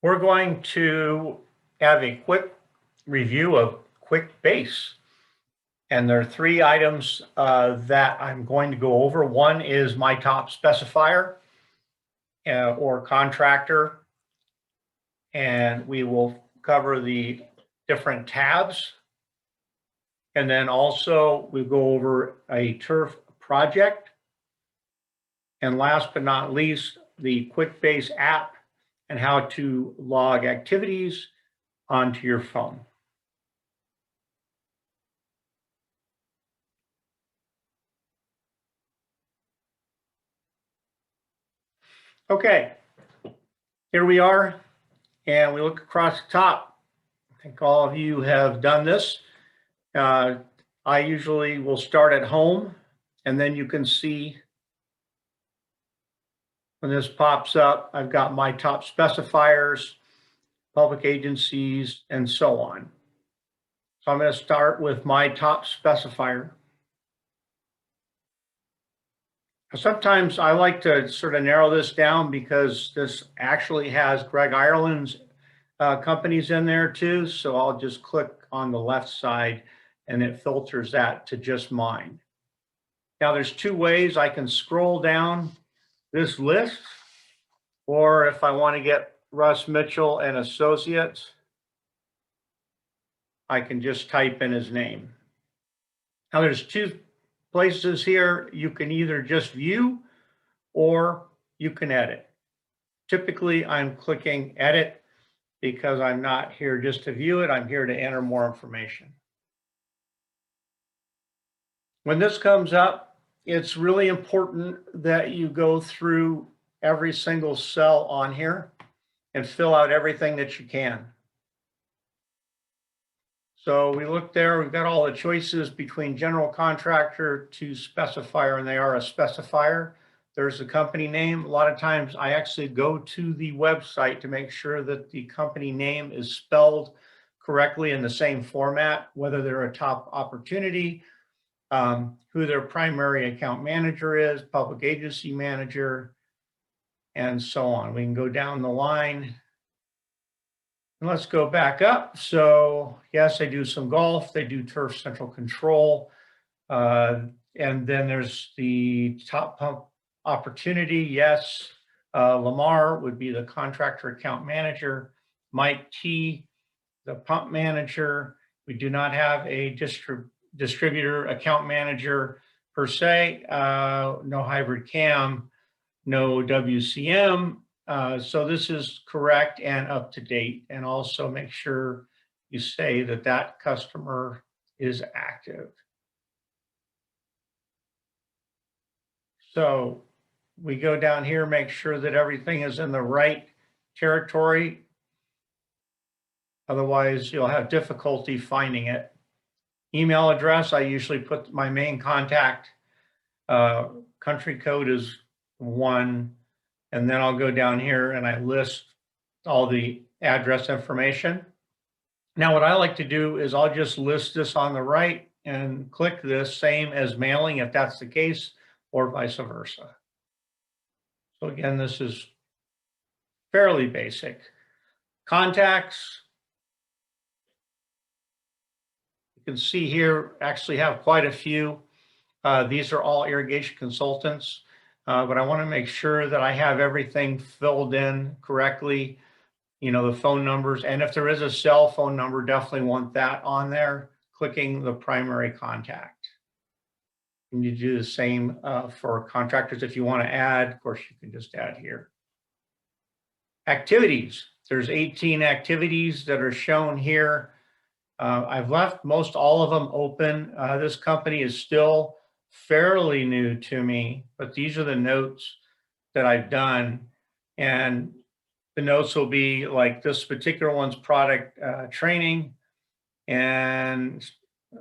We're going to have a quick review of QuickBase. And there are three items that I'm going to go over. One is my top specifier or contractor. And we will cover the different tabs. And then also we go over a turf project. And last but not least, the QuickBase app and how to log activities onto your phone. Okay, here we are, and we look across the top. I think all of you have done this. I usually will start at home, and then you can see when this pops up, I've got my top specifiers, public agencies, and so on. So I'm going to start with my top specifier. Sometimes I like to sort of narrow this down because this actually has Greg Ireland's companies in there too. So I'll just click on the left side and it filters that to just mine. Now there's two ways I can scroll down this list, or if I want to get Russ Mitchell and Associates, I can just type in his name. Now there's two places here. You can either just view or you can edit. Typically, I'm clicking edit because I'm not here just to view it. I'm here to enter more information. When this comes up, it's really important that you go through every single cell on here and fill out everything that you can. So we look there, we've got all the choices between general contractor to specifier, and they are a specifier. There's the company name. A lot of times I actually go to the website to make sure that the company name is spelled correctly in the same format, whether they're a top opportunity, who their primary account manager is, public agency manager, and so on. We can go down the line. And let's go back up. So yes, they do some golf. They do turf central control. And then there's the top pump opportunity. Yes, Lamar would be the contractor account manager. Mike T, the pump manager. We do not have a distributor account manager per se. No hybrid cam, no WCM. So this is correct and up to date, and also make sure you say that that customer is active. So we go down here, make sure that everything is in the right territory. Otherwise, you'll have difficulty finding it. Email address, I usually put my main contact. Country code is 1. And then I'll go down here and I list all the address information. Now, what I like to do is I'll just list this on the right and click this, same as mailing if that's the case, or vice versa. So again, this is fairly basic. Contacts. You can see here, actually have quite a few. These are all irrigation consultants. But I want to make sure that I have everything filled in correctly, you know, the phone numbers. And if there is a cell phone number, definitely want that on there, clicking the primary contact. And you do the same for contractors. If you want to add, of course, you can just add here. Activities. There's 18 activities that are shown here. I've left most all of them open. This company is still fairly new to me, but these are the notes that I've done. And the notes will be like this particular one's product training. And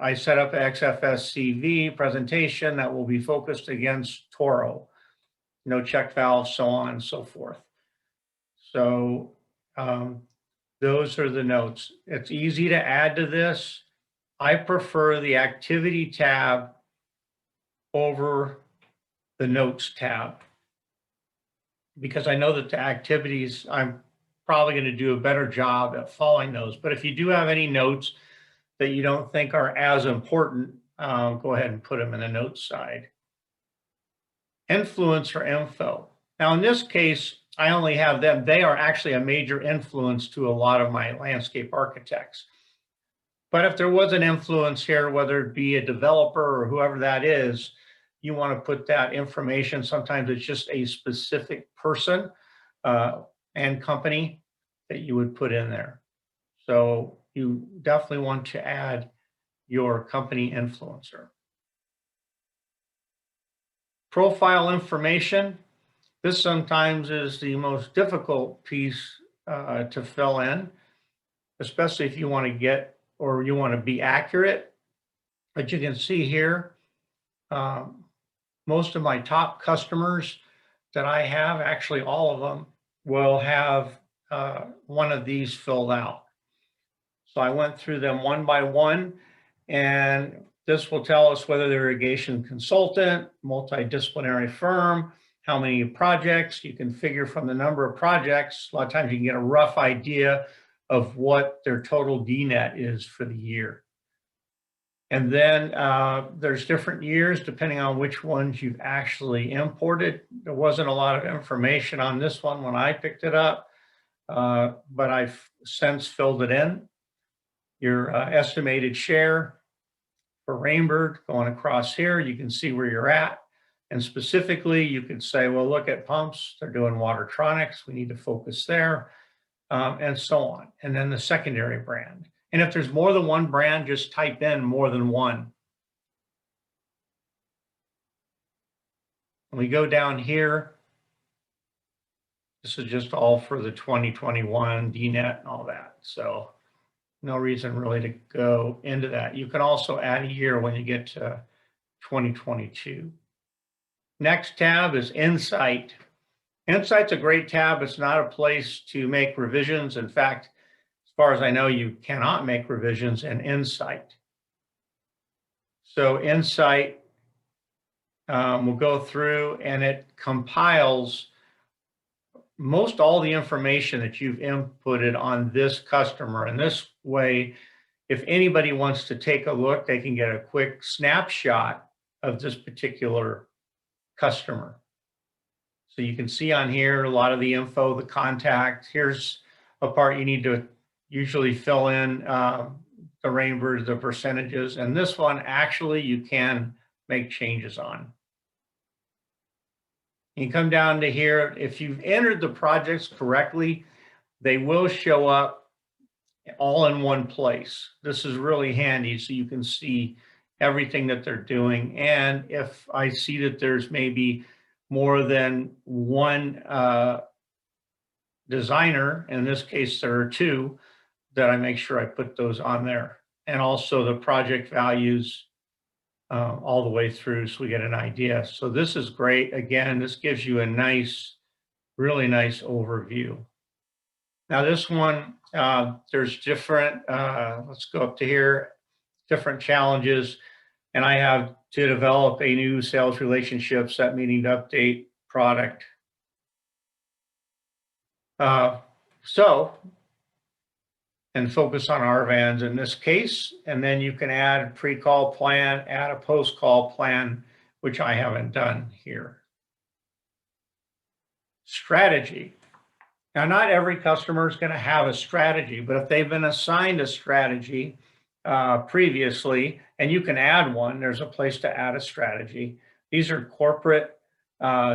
I set up XFSCV presentation that will be focused against Toro, no check valve, so on and so forth. So those are the notes. It's easy to add to this. I prefer the activity tab over the notes tab because I know that the activities I'm probably going to do a better job at following those. But if you do have any notes that you don't think are as important, go ahead and put them in the notes side. Influencer info. Now, in this case, I only have them. They are actually a major influence to a lot of my landscape architects. But if there was an influence here, whether it be a developer or whoever that is, you want to put that information. Sometimes it's just a specific person and company that you would put in there. So you definitely want to add your company influencer. Profile information. This sometimes is the most difficult piece to fill in, especially if you want to get or you want to be accurate. But you can see here, most of my top customers that I have, actually all of them, will have one of these filled out. So I went through them one by one, and this will tell us whether they're irrigation consultant, multidisciplinary firm, how many projects. You can figure from the number of projects. A lot of times you can get a rough idea of what their total DNET is for the year. And then there's different years depending on which ones you've actually imported. There wasn't a lot of information on this one when I picked it up, but I've since filled it in. Your estimated share for Rainbird going across here, you can see where you're at. And specifically, you could say, well, look at pumps, they're doing Watertronics, we need to focus there, and so on. And then the secondary brand. And if there's more than one brand, just type in more than one. When we go down here, this is just all for the 2021 DNET and all that. So no reason really to go into that. You can also add a year when you get to 2022. Next tab is Insight. Insight's a great tab. It's not a place to make revisions. In fact, as far as I know, you cannot make revisions in Insight. So Insight will go through and it compiles most all the information that you've inputted on this customer. And this way, if anybody wants to take a look, they can get a quick snapshot of this particular customer. So you can see on here a lot of the info, the contact. Here's a part you need to usually fill in the Rainbird, the percentages. And this one, actually, you can make changes on. You come down to here. If you've entered the projects correctly, they will show up all in one place. This is really handy so you can see everything that they're doing. And if I see that there's maybe more than one designer, in this case there are two, that I make sure I put those on there. And also the project values all the way through so we get an idea. So this is great. Again, this gives you a nice, really nice overview. Now this one, there's different, let's go up to here, different challenges. And I have to develop a new sales relationship set meeting to update product. And focus on RVANs in this case. And then you can add a pre-call plan, add a post-call plan, which I haven't done here. Strategy. Now, not every customer is going to have a strategy, but if they've been assigned a strategy previously, and you can add one, there's a place to add a strategy. These are corporate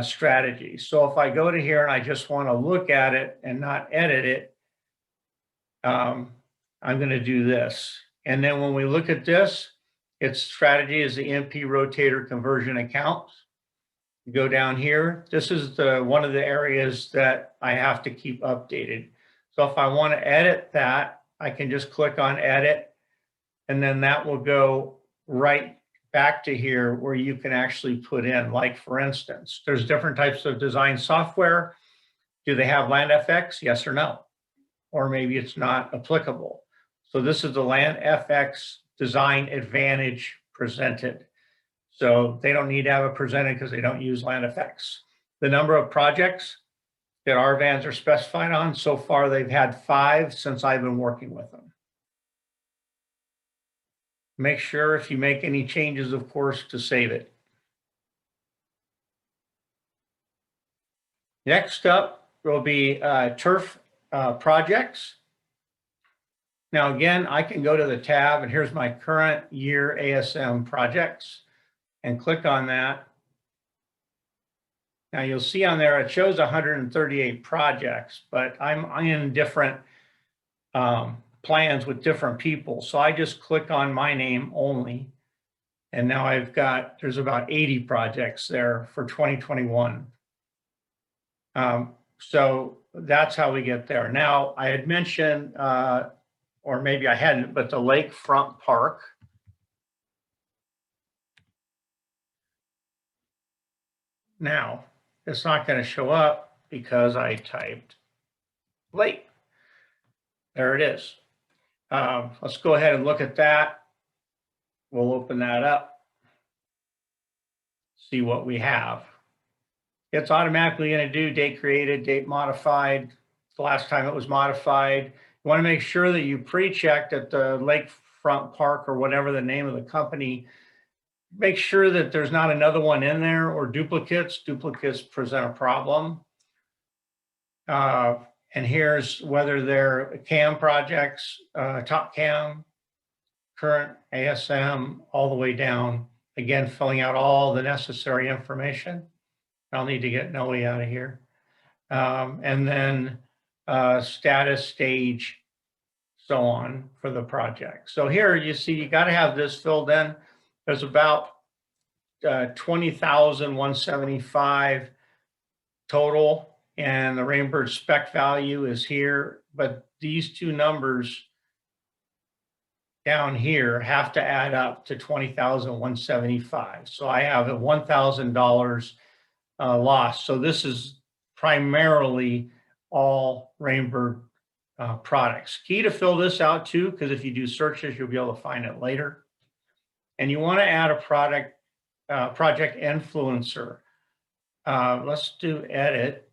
strategies. So if I go to here and I just want to look at it and not edit it, I'm going to do this. And then when we look at this, its strategy is the MP rotator conversion accounts. You go down here. This is one of the areas that I have to keep updated. So if I want to edit that, I can just click on edit, and then that will go right back to here where you can actually put in, like for instance, there's different types of design software. Do they have LandFX? Yes or no? Or maybe it's not applicable. So this is the LandFX Design Advantage presented. So they don't need to have it presented because they don't use LandFX. The number of projects, that RVANs are specified on. So far, they've had 5 since I've been working with them. Make sure if you make any changes, of course, to save it. Next up will be turf projects. Now, again, I can go to the tab, and here's my current year ASM projects, and click on that. Now you'll see on there, it shows 138 projects, but I'm in different plans with different people. So I just click on my name only. And now there's about 80 projects there for 2021. So that's how we get there. Now I had mentioned, or maybe I hadn't, but the Lakefront Park. Now, it's not going to show up because I typed lake. There it is. Let's go ahead and look at that. We'll open that up, see what we have. It's automatically going to do date created, date modified, the last time it was modified. You want to make sure that you pre-check that the Lakefront Park, or whatever the name of the company, make sure that there's not another one in there or duplicates. Duplicates present a problem. And here's whether they're CAM projects, top CAM, current ASM, all the way down. Again, filling out all the necessary information. I'll need to get Noe out of here. And then status, stage, so on for the project. So here you see you got to have this filled in. There's about 20,175 total, and the Rainbird spec value is here, but these two numbers down here have to add up to 20,175. So I have a $1,000 loss. So this is primarily all Rainbird products. Key to fill this out too, because if you do searches, you'll be able to find it later. And you want to add a project influencer. Let's do edit,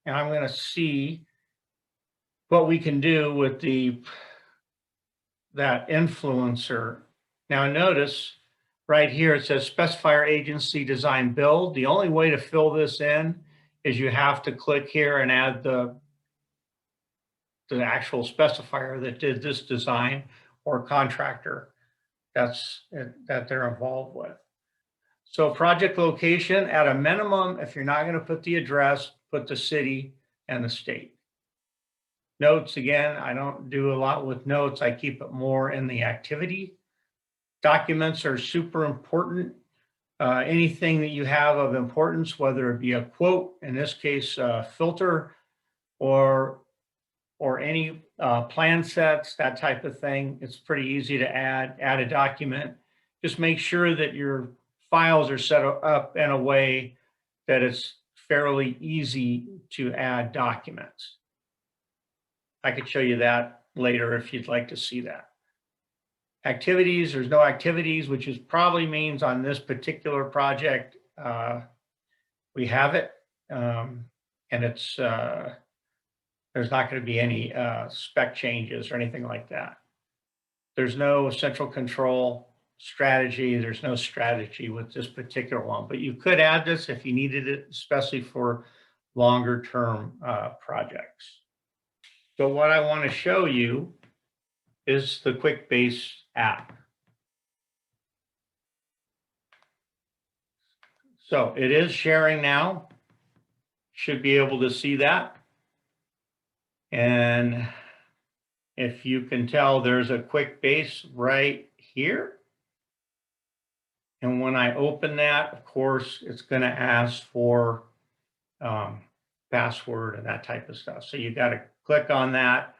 and I'm going to see what we can do with that influencer. Now notice right here it says specifier agency design build. The only way to fill this in is you have to click here and add the actual specifier that did this design, or contractor that they're involved with. So project location, at a minimum, if you're not going to put the address, put the city and the state. Notes, again, I don't do a lot with notes. I keep it more in the activity. Documents are super important. Anything that you have of importance, whether it be a quote, in this case, filter, or any plan sets, that type of thing, it's pretty easy to add a document. Just make sure that your files are set up in a way that it's fairly easy to add documents. I could show you that later if you'd like to see that. Activities, there's no activities, which is probably means on this particular project, we have it, and it's, there's not going to be any spec changes or anything like that. There's no central control strategy. There's no strategy with this particular one, but you could add this if you needed it, especially for longer term projects. So what I want to show you is the QuickBase app. So it is sharing now. Should be able to see that. And if you can tell, there's a QuickBase right here. And when I open that, of course, it's going to ask for password and that type of stuff. So you got to click on that,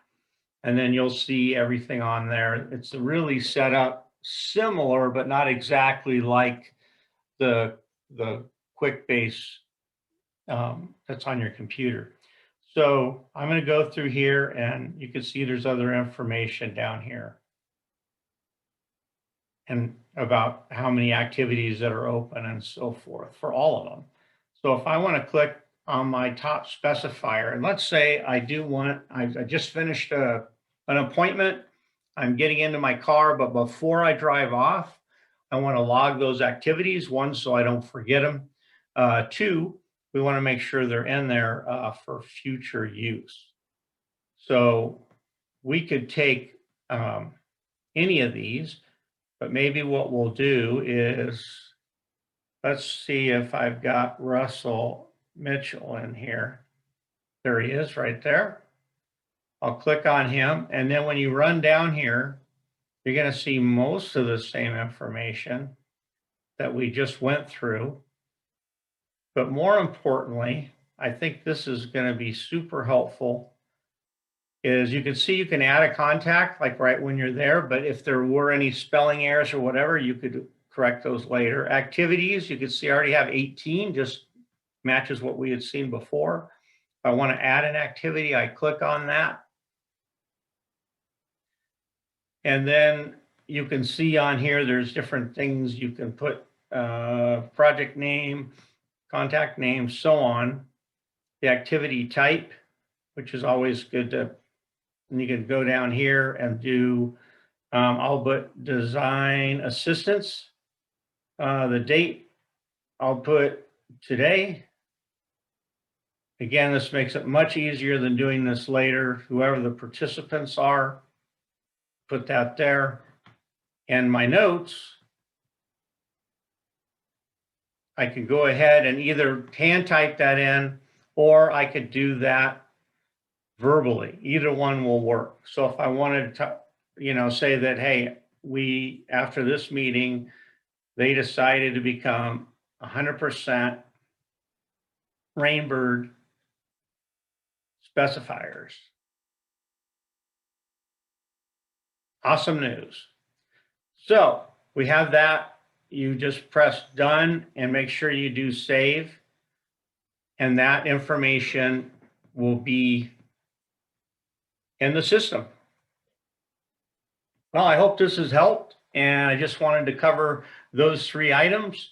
and then you'll see everything on there. It's really set up similar, but not exactly like the QuickBase that's on your computer. So I'm going to go through here, and you can see there's other information down here and about how many activities that are open and so forth for all of them. So if I want to click on my top specifier. And let's say I do want, I just finished an appointment. I'm getting into my car, but before I drive off, I want to log those activities. One, so I don't forget them. Two, we want to make sure they're in there for future use. So we could take any of these, but maybe what we'll do is, let's see if I've got Russell Mitchell in here. There he is right there. I'll click on him. And then when you run down here, you're going to see most of the same information that we just went through. But more importantly, I think this is going to be super helpful, is you can see you can add a contact like right when you're there, but if there were any spelling errors or whatever, you could correct those later. Activities, you can see I already have 18, just matches what we had seen before. If I want to add an activity, I click on that. And then you can see on here, there's different things you can put, project name, contact name, so on. The activity type, which is always good to, and you can go down here and do, I'll put design assistance. The date, I'll put today. Again, this makes it much easier than doing this later. Whoever the participants are, put that there. And my notes, I could go ahead and either hand type that in, or I could do that verbally. Either one will work. So if I wanted to, say that, hey, after this meeting, they decided to become 100% Rainbird specifiers. Awesome news. So we have that. You just press done and make sure you do save. And that information will be in the system. Well, I hope this has helped. And I just wanted to cover those 3 items.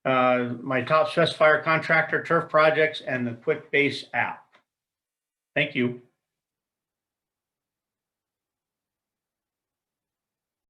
My top specifier contractor, turf projects, and the QuickBase app. Thank you.